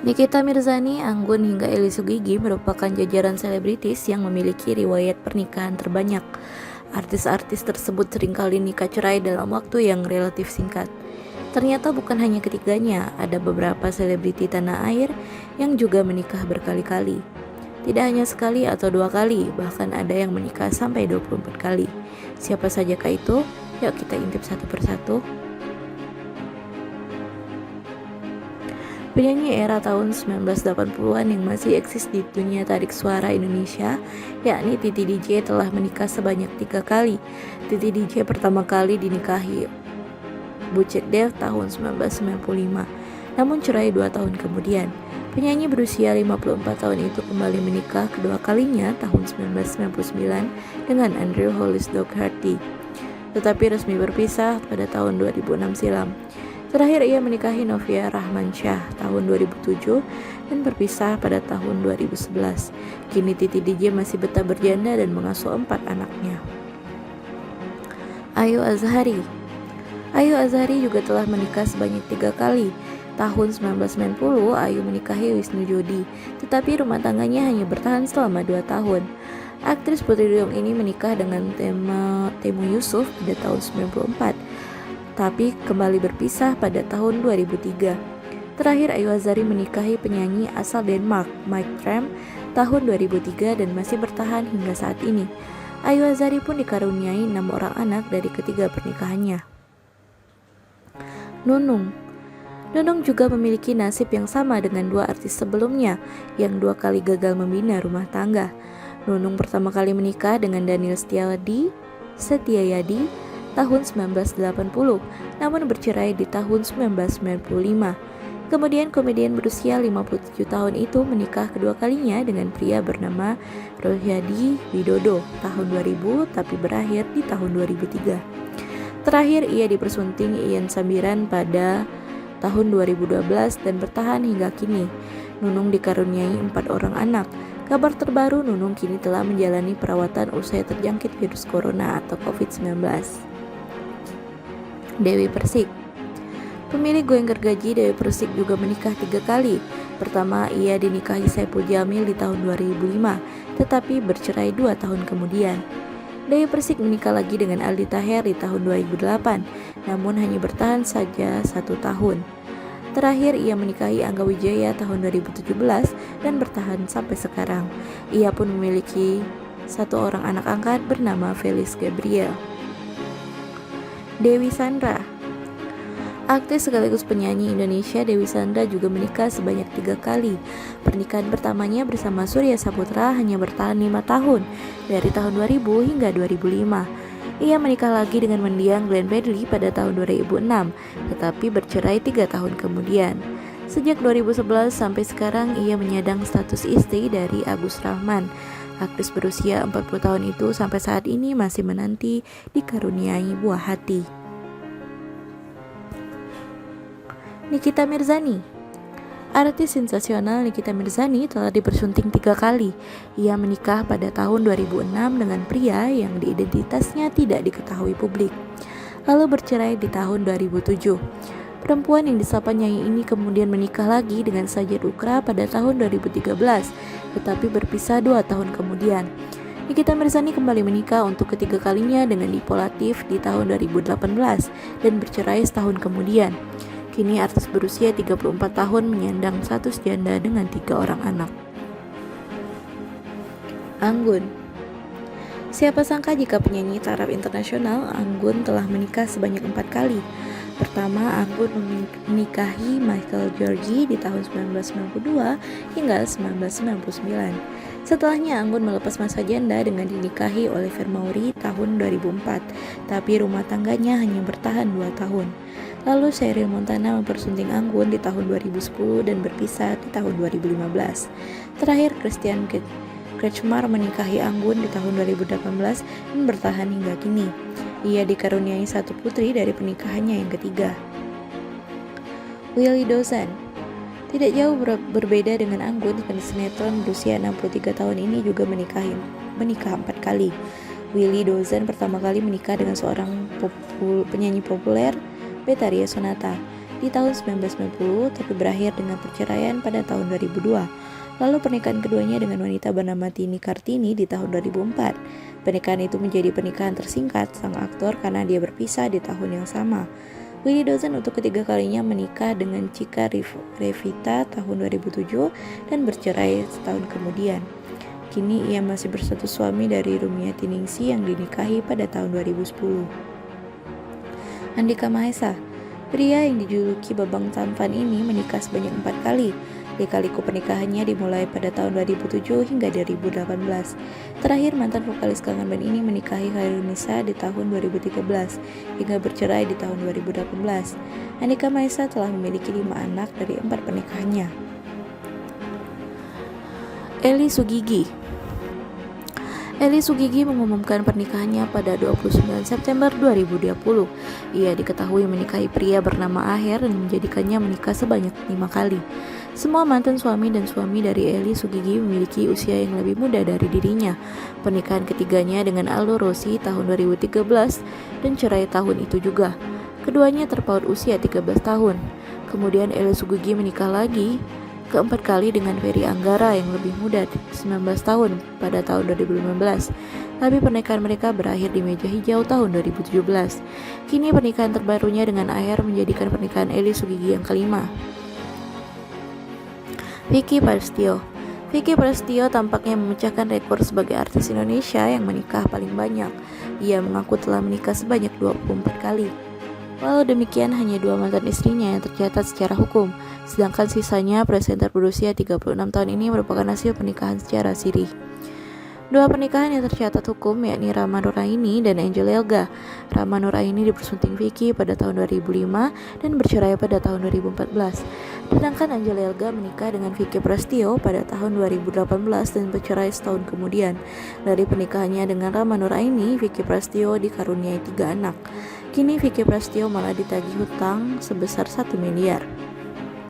Nikita Mirzani, Anggun hingga Eli Sugigi merupakan jajaran selebritis yang memiliki riwayat pernikahan terbanyak. Artis-artis tersebut seringkali nikah cerai dalam waktu yang relatif singkat. Ternyata bukan hanya ketiganya, ada beberapa selebriti tanah air yang juga menikah berkali-kali. Tidak hanya sekali atau dua kali, bahkan ada yang menikah sampai 24 kali. Siapa sajakah itu? Yuk kita intip satu persatu. Penyanyi era tahun 1980-an yang masih eksis di dunia tarik suara Indonesia, yakni Titi DJ, telah menikah sebanyak 3 kali. Titi DJ pertama kali dinikahi Bucek Dev tahun 1995, namun cerai 2 tahun kemudian. Penyanyi berusia 54 tahun itu kembali menikah kedua kalinya tahun 1999 dengan Andrew Hollis Dougherty, tetapi resmi berpisah pada tahun 2006 silam. Terakhir ia menikahi Novia Rahmansyah tahun 2007 dan berpisah pada tahun 2011. Kini Titi DJ masih betah berjanda dan mengasuh 4 anaknya. Ayu Azhari juga telah menikah sebanyak 3 kali. Tahun 1990 Ayu menikahi Wisnu Jodi, tetapi rumah tangganya hanya bertahan selama 2 tahun. Aktris Putri Duyung ini menikah dengan Temu Yusuf pada tahun 1994. Tapi kembali berpisah pada tahun 2003. Terakhir Ayu Azhari menikahi penyanyi asal Denmark, Mike Tramp, tahun 2003 dan masih bertahan hingga saat ini. Ayu Azhari pun dikaruniai 6 orang anak dari ketiga pernikahannya. Nunung juga memiliki nasib yang sama dengan 2 artis sebelumnya yang 2 kali gagal membina rumah tangga. Nunung pertama kali menikah dengan Daniel Setiayadi tahun 1980, namun bercerai di tahun 1995. Kemudian komedian berusia 57 tahun itu menikah kedua kalinya dengan pria bernama Rohyadi Widodo tahun 2000, tapi berakhir di tahun 2003. Terakhir ia dipersunting Ian Sambiran pada tahun 2012 dan bertahan hingga kini. Nunung dikaruniai 4 orang anak. Kabar terbaru, Nunung kini telah menjalani perawatan usai terjangkit virus corona atau COVID-19. Dewi Persik. Pemilik Goyang Gergaji, Dewi Persik juga menikah 3 kali. Pertama ia dinikahi Saipul Jamil di tahun 2005, tetapi bercerai 2 tahun kemudian. Dewi Persik menikah lagi dengan Aldi Taher di tahun 2008, namun hanya bertahan saja 1 tahun. Terakhir ia menikahi Angga Wijaya tahun 2017 dan bertahan sampai sekarang. Ia pun memiliki 1 orang anak angkat bernama Felix Gabriel. Dewi Sandra. Aktris sekaligus penyanyi Indonesia, Dewi Sandra juga menikah sebanyak 3 kali. Pernikahan pertamanya bersama Surya Saputra hanya bertahan 5 tahun, dari tahun 2000 hingga 2005. Ia menikah lagi dengan mendiang Glenn Fredly pada tahun 2006, tetapi bercerai 3 tahun kemudian. Sejak 2011 sampai sekarang ia menyandang status istri dari Agus Rahman. Aktris berusia 40 tahun itu sampai saat ini masih menanti dikaruniai buah hati. Nikita Mirzani. Artis sensasional Nikita Mirzani telah dipersunting 3 kali. Ia menikah pada tahun 2006 dengan pria yang identitasnya tidak diketahui publik, lalu bercerai di tahun 2007. Perempuan yang disapa Nyai ini kemudian menikah lagi dengan Sajid Ukra pada tahun 2013, tetapi berpisah 2 tahun kemudian. Nikita Mirzani kembali menikah untuk ketiga kalinya dengan Dipo Latif di tahun 2018 dan bercerai setahun kemudian. Kini artis berusia 34 tahun menyandang status janda dengan 3 orang anak. Anggun. Siapa sangka jika penyanyi taraf internasional, Anggun telah menikah sebanyak 4 kali. Pertama, Anggun menikahi Michael Giorgi di tahun 1992 hingga 1999. Setelahnya Anggun melepas masa janda dengan dinikahi Oliver Maury tahun 2004, tapi rumah tangganya hanya bertahan 2 tahun. Lalu Cheryl Montana mempersunting Anggun di tahun 2010 dan berpisah di tahun 2015. Terakhir Christian Kretschmar menikahi Anggun di tahun 2018 dan bertahan hingga kini. Ia dikaruniai 1 putri dari pernikahannya yang ketiga. Willy Dozan. Tidak jauh berbeda dengan Anggun, sinetron berusia 63 tahun ini juga menikah 4 kali. Willy Dozan pertama kali menikah dengan seorang penyanyi populer, Betharia Sonata. di tahun 1990 tapi berakhir dengan perceraian pada tahun 2002. Lalu pernikahan keduanya dengan wanita bernama Tini Kartini di tahun 2004. Pernikahan itu menjadi pernikahan tersingkat sang aktor karena dia berpisah di tahun yang sama. Willy Dawson untuk ketiga kalinya menikah dengan Chika Revita tahun 2007 dan bercerai setahun kemudian. Kini ia masih berstatus suami dari Rumiati Ningsih yang dinikahi pada tahun 2010. Andika Mahesa, pria yang dijuluki Babang Tampan ini menikah sebanyak 4 kali. Lika-liku pernikahannya dimulai pada tahun 2007 hingga 2018. Terakhir mantan vokalis kangen band ini menikahi Khairunisa di tahun 2013 hingga bercerai di tahun 2018. Andika Mahesa telah memiliki 5 anak dari 4 pernikahannya. Eli Sugigi mengumumkan pernikahannya pada 29 September 2020. Ia diketahui menikahi pria bernama Aher dan menjadikannya menikah sebanyak 5 kali. Semua mantan suami dan suami dari Eli Sugigi memiliki usia yang lebih muda dari dirinya. Pernikahan ketiganya dengan Aldo Rossi tahun 2013 dan cerai tahun itu juga. Keduanya terpaut usia 13 tahun. Kemudian Eli Sugigi menikah lagi keempat kali dengan Ferry Anggara yang lebih muda 19 tahun pada tahun 2015. Tapi pernikahan mereka berakhir di meja hijau tahun 2017. Kini pernikahan terbarunya dengan Aher menjadikan pernikahan Eli Sugigi yang kelima. Vicky Prasetyo tampaknya memecahkan rekor sebagai artis Indonesia yang menikah paling banyak. Ia mengaku telah menikah sebanyak 24 kali. Walau demikian, hanya 2 mantan istrinya yang tercatat secara hukum, sedangkan sisanya presenter berusia 36 tahun ini merupakan hasil pernikahan secara siri. 2 pernikahan yang tercatat hukum yakni Rama Nuraini dan Angel Elga. Rama Nuraini dipersunting Vicky pada tahun 2005 dan bercerai pada tahun 2014. Sedangkan Angel Elga menikah dengan Vicky Prasetyo pada tahun 2018 dan bercerai setahun kemudian. Dari pernikahannya dengan Rama Nuraini, Vicky Prasetyo dikaruniai 3 anak. Kini Vicky Prasetyo malah ditagih hutang sebesar 1 miliar.